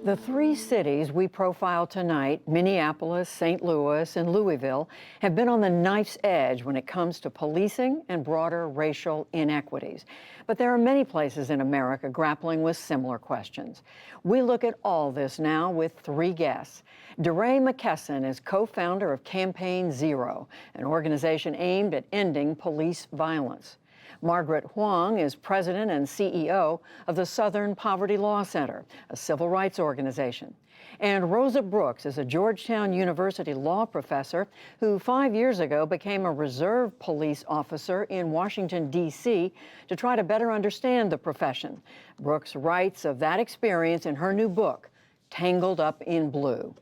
The three cities we profile tonight, Minneapolis, St. Louis, and Louisville, have been on the knife's edge when it comes to policing and broader racial inequities. But there are many places in America grappling with similar questions. We look at all this now with three guests. DeRay McKesson is co-founder of Campaign Zero, an organization aimed at ending police violence. Margaret Huang is president and CEO of the Southern Poverty Law Center, a civil rights organization. And Rosa Brooks is a Georgetown University law professor who 5 years ago became a reserve police officer in Washington, D.C. to try to better understand the profession. Brooks writes of that experience in her new book, Tangled Up in Blue.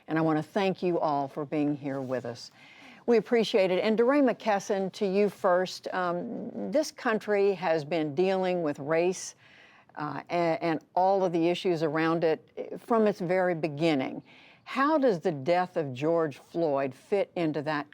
And I want to thank you all for being here with us. We appreciate it. And DeRay McKesson, to you first. This country has been dealing with race and all of the issues around it from its very beginning. How does the death of George Floyd fit into that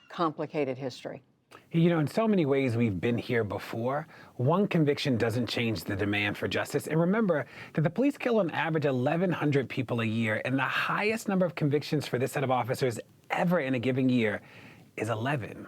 complicated history? You know, in so many ways, we've been here before. One conviction doesn't change the demand for justice. And remember that the police kill on average 1,100 people a year, and the highest number of convictions for this set of officers ever in a given year is 11.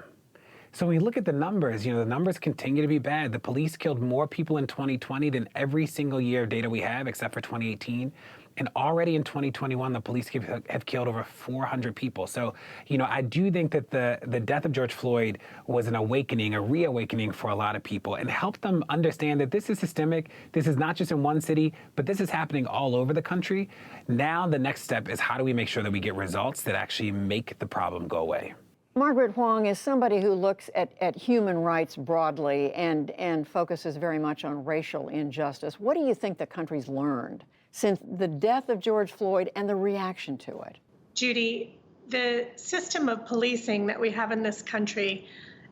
So when you look at the numbers, the numbers continue to be bad. The police killed more people in 2020 than every single year of data we have, except for 2018. And already in 2021, the police have killed over 400 people. So, I do think that the death of George Floyd was an awakening, a reawakening for a lot of people, and helped them understand that this is systemic. This is not just in one city, but this is happening all over the country. Now, the next step is how do we make sure that we get results that actually make the problem go away? Margaret Huang is somebody who looks at human rights broadly and focuses very much on racial injustice. What do you think the country's learned since the death of George Floyd and the reaction to it? Judy, the system of policing that we have in this country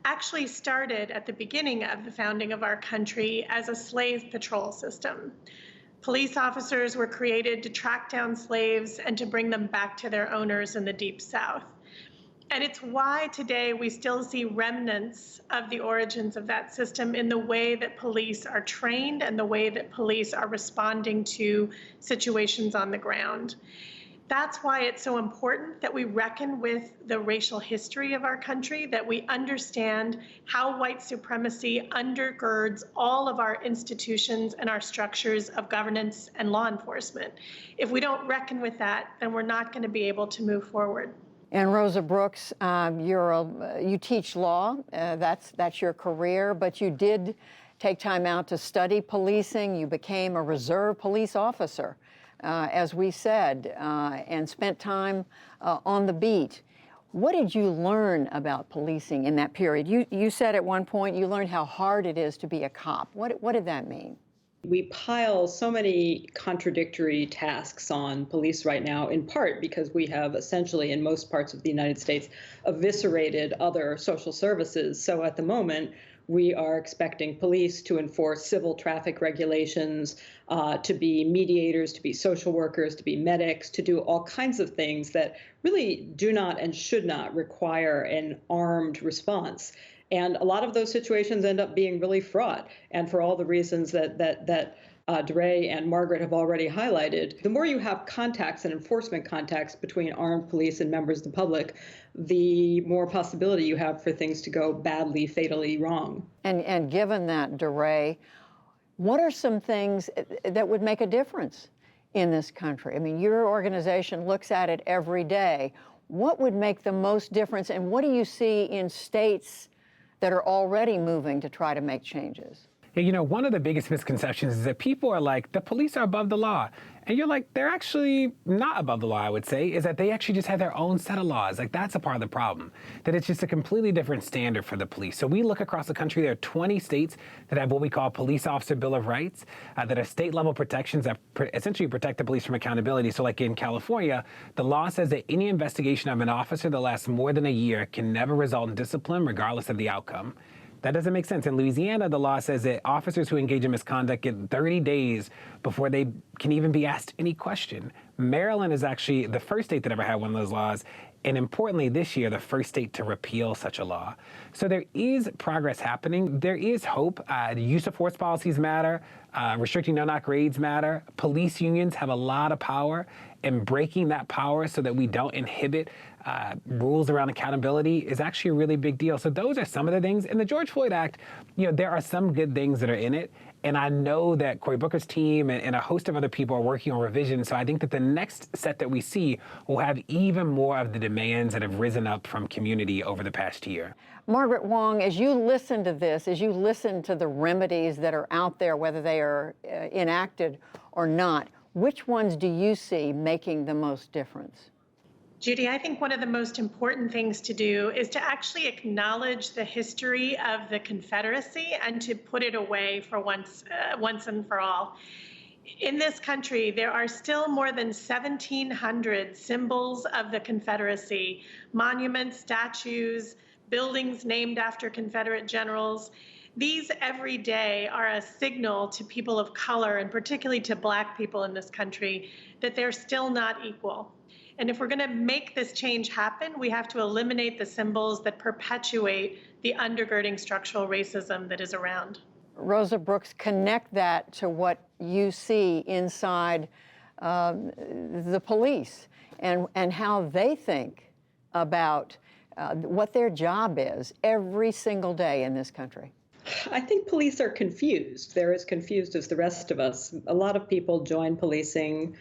actually started at the beginning of the founding of our country as a slave patrol system. Police officers were created to track down slaves and to bring them back to their owners in the Deep South. And it's why today we still see remnants of the origins of that system in the way that police are trained and the way that police are responding to situations on the ground. That's why it's so important that we reckon with the racial history of our country, that we understand how white supremacy undergirds all of our institutions and our structures of governance and law enforcement. If we don't reckon with that, then we're not going to be able to move forward. And Rosa Brooks, you teach law, that's your career, but you did take time out to study policing. You became a reserve police officer, as we said, and spent time on the beat. What did you learn about policing in that period? You said at one point you learned how hard it is to be a cop. What did that mean? We pile so many contradictory tasks on police right now, in part because we have essentially, in most parts of the United States, eviscerated other social services. So at the moment, we are expecting police to enforce civil traffic regulations, to be mediators, to be social workers, to be medics, to do all kinds of things that really do not and should not require an armed response. And a lot of those situations end up being really fraught. And for all the reasons that DeRay and Margaret have already highlighted, the more you have contacts and enforcement contacts between armed police and members of the public, the more possibility you have for things to go badly, fatally wrong. And given that, DeRay, what are some things that would make a difference in this country? I mean, your organization looks at it every day. What would make the most difference, and what do you see in states that are already moving to try to make changes? One of the biggest misconceptions is that people are like, the police are above the law. And you're like, they're actually not above the law, I would say, is that they actually just have their own set of laws. Like, that's a part of the problem, that it's just a completely different standard for the police. So we look across the country, there are 20 states that have what we call Police Officer Bill of Rights, that are state-level protections that essentially protect the police from accountability. So like in California, the law says that any investigation of an officer that lasts more than a year can never result in discipline, regardless of the outcome. That doesn't make sense. In Louisiana, the law says that officers who engage in misconduct get 30 days before they can even be asked any question. Maryland is actually the first state that ever had one of those laws, and importantly, this year, the first state to repeal such a law. So there is progress happening. There is hope. The use of force policies matter. Restricting no-knock raids matter. Police unions have a lot of power, and breaking that power so that we don't inhibit rules around accountability is actually a really big deal. So those are some of the things. In the George Floyd Act, there are some good things that are in it. And I know that Cory Booker's team and a host of other people are working on revision. So I think that the next set that we see will have even more of the demands that have risen up from community over the past year. Margaret Wong, as you listen to this, as you listen to the remedies that are out there, whether they are enacted or not, which ones do you see making the most difference? Judy, I think one of the most important things to do is to actually acknowledge the history of the Confederacy and to put it away for once and for all. In this country, there are still more than 1,700 symbols of the Confederacy, monuments, statues, buildings named after Confederate generals. These every day are a signal to people of color, and particularly to Black people in this country, that they're still not equal. And if we're going to make this change happen, we have to eliminate the symbols that perpetuate the undergirding structural racism that is around. Rosa Brooks, connect that to what you see inside the police and how they think about what their job is every single day in this country. I think police are confused. They're as confused as the rest of us. A lot of people join policing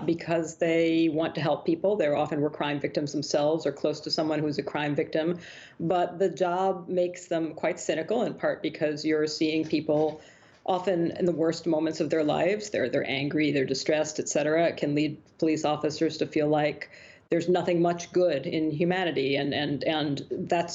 because they want to help people. They often were crime victims themselves or close to someone who's a crime victim. But the job makes them quite cynical, in part because you're seeing people often in the worst moments of their lives. They're angry, they're distressed, et cetera. It can lead police officers to feel like there's nothing much good in humanity. And that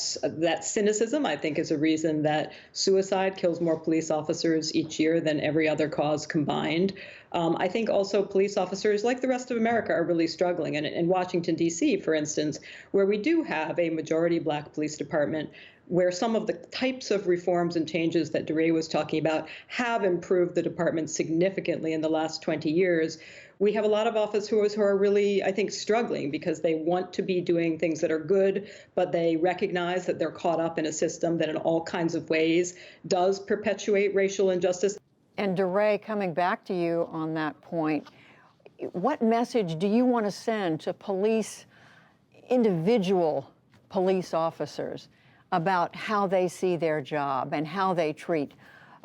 cynicism, I think, is a reason that suicide kills more police officers each year than every other cause combined. I think also police officers, like the rest of America, are really struggling. And in Washington, D.C., for instance, where we do have a majority Black police department, where some of the types of reforms and changes that DeRay was talking about have improved the department significantly in the last 20 years, we have a lot of officers who are really, I think, struggling because they want to be doing things that are good, but they recognize that they're caught up in a system that in all kinds of ways does perpetuate racial injustice. And DeRay, coming back to you on that point, what message do you want to send to individual police officers about how they see their job and how they treat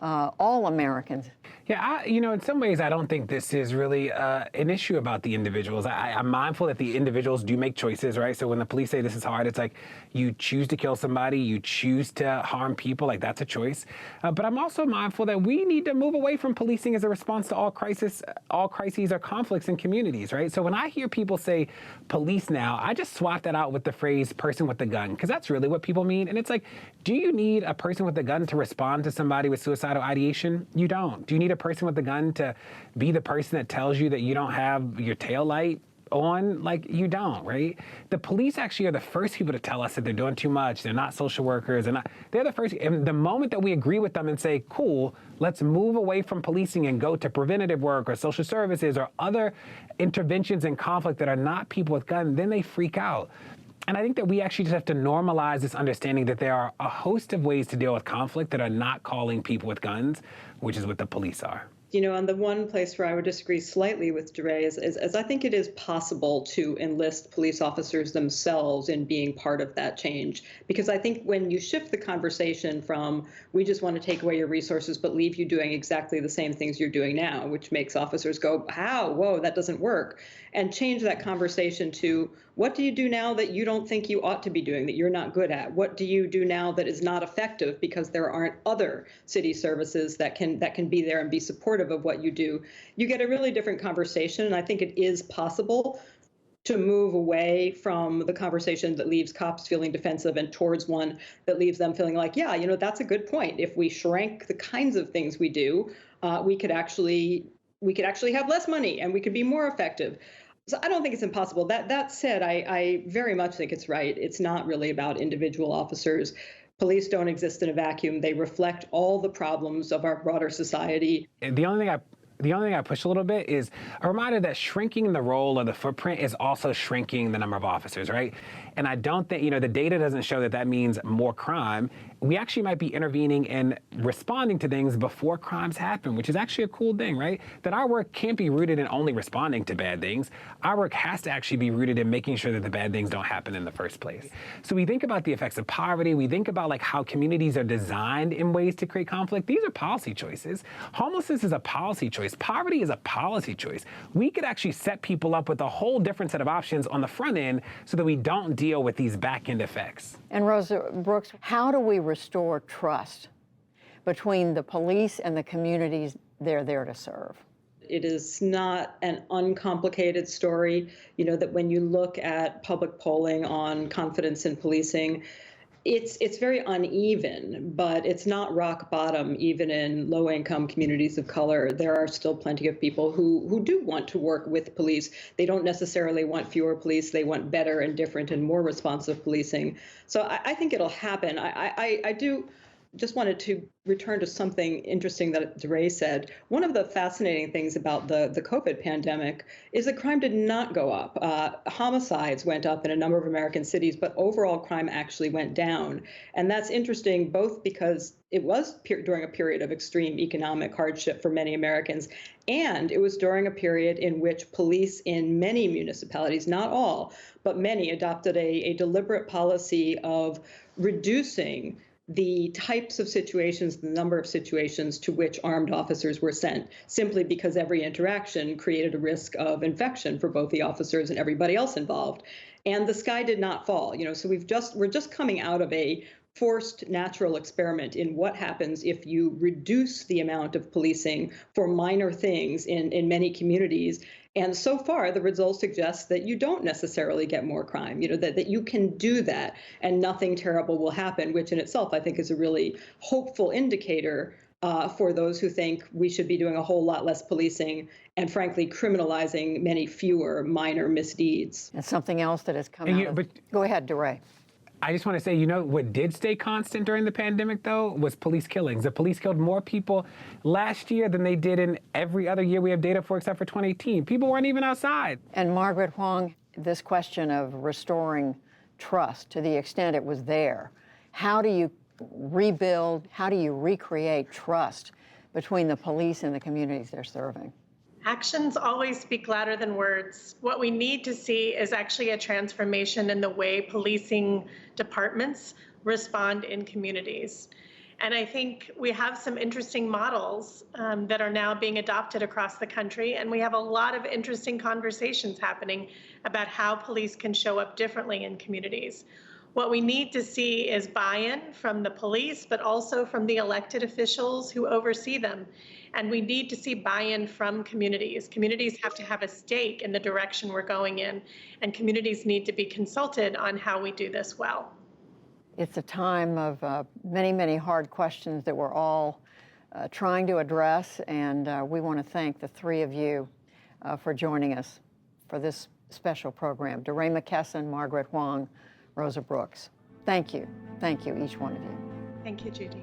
all Americans? Yeah, in some ways, I don't think this is really an issue about the individuals. I'm mindful that the individuals do make choices, right? So when the police say this is hard, it's like you choose to kill somebody, you choose to harm people, like that's a choice. But I'm also mindful that we need to move away from policing as a response to all crises or conflicts in communities, right? So when I hear people say police now, I just swap that out with the phrase person with a gun, because that's really what people mean. And it's like, do you need a person with a gun to respond to somebody with suicidal ideation? You don't. Do you need a person with a gun to be the person that tells you that you don't have your tail light on? Like, you don't, right? The police actually are the first people to tell us that they're doing too much. They're not social workers. They're the first. And the moment that we agree with them and say, cool, let's move away from policing and go to preventative work or social services or other interventions in conflict that are not people with guns, then they freak out. And I think that we actually just have to normalize this understanding that there are a host of ways to deal with conflict that are not calling people with guns, which is what the police are. And the one place where I would disagree slightly with DeRay is I think it is possible to enlist police officers themselves in being part of that change. Because I think when you shift the conversation from, we just want to take away your resources, but leave you doing exactly the same things you're doing now, which makes officers go, how? Whoa, that doesn't work. And change that conversation to, what do you do now that you don't think you ought to be doing, that you're not good at? What do you do now that is not effective because there aren't other city services that can be there and be supportive of what you do? You get a really different conversation, and I think it is possible to move away from the conversation that leaves cops feeling defensive and towards one that leaves them feeling like, yeah, that's a good point. If we shrank the kinds of things we do, we could actually have less money and we could be more effective. So I don't think it's impossible. That said, I very much think it's right. It's not really about individual officers. Police don't exist in a vacuum. They reflect all the problems of our broader society. And the only thing The only thing I push a little bit is a reminder that shrinking the role of the footprint is also shrinking the number of officers, right? And I don't think, the data doesn't show that that means more crime. We actually might be intervening and responding to things before crimes happen, which is actually a cool thing, right? That our work can't be rooted in only responding to bad things. Our work has to actually be rooted in making sure that the bad things don't happen in the first place. So we think about the effects of poverty. We think about how communities are designed in ways to create conflict. These are policy choices. Homelessness is a policy choice. Poverty is a policy choice. We could actually set people up with a whole different set of options on the front end so that we don't deal with these back end effects. And Rosa Brooks, how do we restore trust between the police and the communities they're there to serve? It is not an uncomplicated story, that when you look at public polling on confidence in policing, it's very uneven, but it's not rock bottom. Even in low-income communities of color, there are still plenty of people who do want to work with police. They don't necessarily want fewer police. They want better and different and more responsive policing. So I think it'll happen. I do just wanted to return to something interesting that DeRay said. One of the fascinating things about the COVID pandemic is that crime did not go up. Homicides went up in a number of American cities, but overall crime actually went down. And that's interesting both because it was during a period of extreme economic hardship for many Americans, and it was during a period in which police in many municipalities, not all, but many, adopted a deliberate policy of reducing the types of situations, the number of situations to which armed officers were sent, simply because every interaction created a risk of infection for both the officers and everybody else involved. And the sky did not fall. So we're just coming out of a forced natural experiment in what happens if you reduce the amount of policing for minor things in many communities. And so far, the results suggest that you don't necessarily get more crime, that you can do that and nothing terrible will happen, which in itself, I think, is a really hopeful indicator for those who think we should be doing a whole lot less policing and, frankly, criminalizing many fewer minor misdeeds. And something else that has come out of... Go ahead, DeRay. I just want to say, what did stay constant during the pandemic, though, was police killings. The police killed more people last year than they did in every other year we have data for except for 2018. People weren't even outside. And Margaret Huang, this question of restoring trust to the extent it was there, how do you rebuild, how do you recreate trust between the police and the communities they're serving? Actions always speak louder than words. What we need to see is actually a transformation in the way policing departments respond in communities. And I think we have some interesting models that are now being adopted across the country, and we have a lot of interesting conversations happening about how police can show up differently in communities. What we need to see is buy-in from the police, but also from the elected officials who oversee them. And we need to see buy-in from communities. Communities have to have a stake in the direction we're going in, and communities need to be consulted on how we do this well. It's a time of many, many hard questions that we're all trying to address, and we want to thank the three of you for joining us for this special program. DeRay McKesson, Margaret Huang, Rosa Brooks. Thank you. Thank you, each one of you. Thank you, Judy.